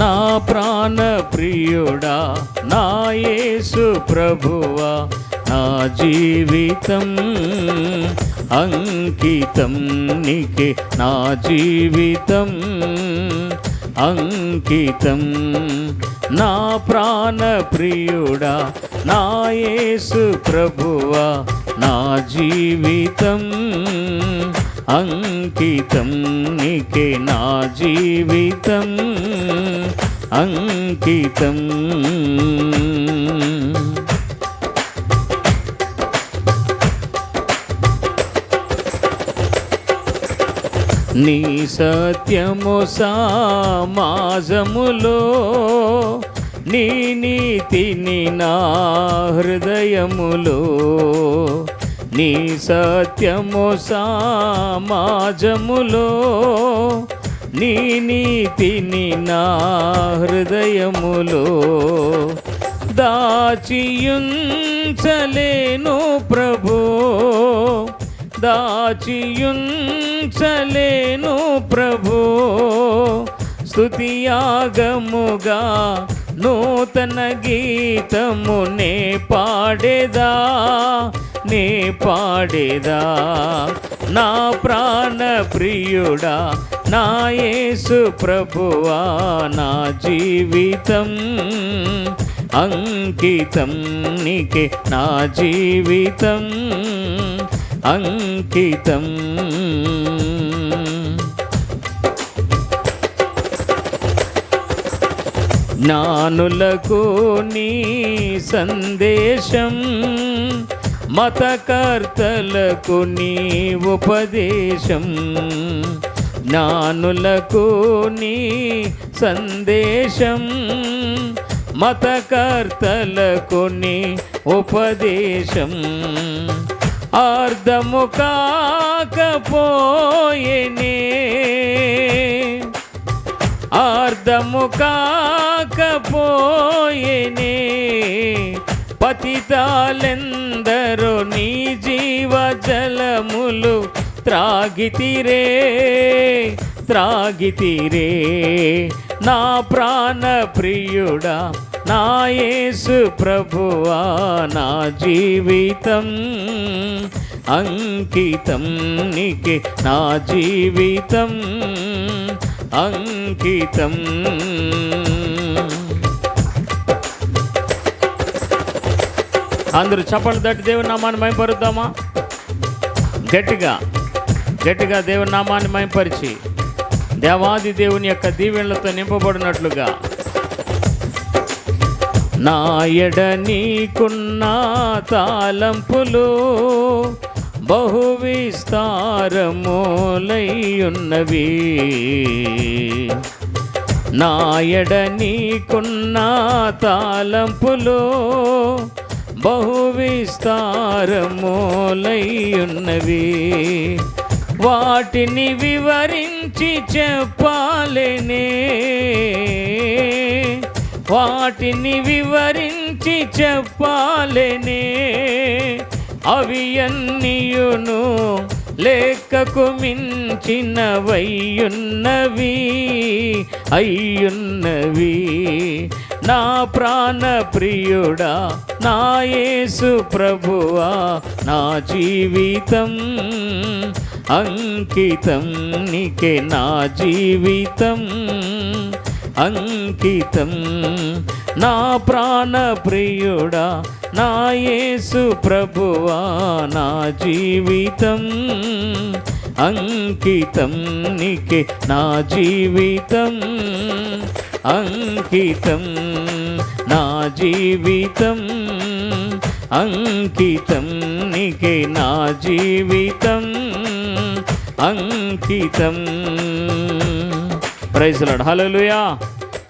నా ప్రాణ ప్రియుడా నా యేసు ప్రభువా, నా జీవితం అంకితం నీకే, నా జీవితం అంకితం. నా ప్రాణ ప్రియుడా నా యేసు ప్రభువా, నా జీవితం అంకితం నీకే, నా జీవితం అంకితం. నీ సత్యము సమాజములో, నీ నీతిని నా హృదయములో. నీ సత్యము సమాజములో, నీ నీతిని నా హృదయములో. దాచియుంచలేను ప్రభు, దాచియుంచలేను ప్రభు. స్తుతియాగముగా నూతన గీతము నే పాడేదా, నే పాడేదా. నా ప్రాణ ప్రియుడా నా యేసు ప్రభువా, నా జీవితం అంకితం నీకే, నా జీవితం అంకితం. జ్ఞానులకు నీ సందేశం, మతకర్తలకు నీ ఉపదేశం. జ్ఞానులకు నీ సందేశం, మతకర్తలకు నీ ఉపదేశం. అర్థము కాకపోయేనే, అర్థము కాకపోయేనే. పతితాలెందరో నీ జీవ జలములు త్రాగితిరే, త్రాగితిరే. నా ప్రాణ ప్రియుడా నా యేసు ప్రభువా, నా జీవితం అంకితం నీకే, నా జీవితం అంకితం. అందరూ చప్పట్లు తట్టి దేవుని నామాన్ని మహిమపరుద్దామా? గట్టిగా గట్టిగా దేవుని నామాన్ని మహిమపరిచి దేవాది దేవుని యొక్క దీవెనలతో నింపబడినట్లుగా. నా ఎడ నీకున్న తాలంపులు బహు విస్తారములైయున్నవి. నా ఎడ నీకున్న తాలంపులు బహు విస్తారములైయున్నవి. వాటిని వివరించి చెప్పాలేనే, వాటిని వివరించి చెప్పాలేనే. అవి అన్నియును లెక్కకు మించినవయ్యున్నవి, అయ్యున్నవి. నా ప్రాణ ప్రియుడా నా యేసు ప్రభువా, నా జీవితం అంకితం నీకే, నా జీవితం అంకితం. నా ప్రాణ ప్రియుడా నా యేసు ప్రభువా, నా జీవితం అంకితం నీకే, నా జీవితం అంకితం. నా జీవితం అంకితం నీకే, నా జీవితం అంకితం. Praise lord. హల్లెలూయా.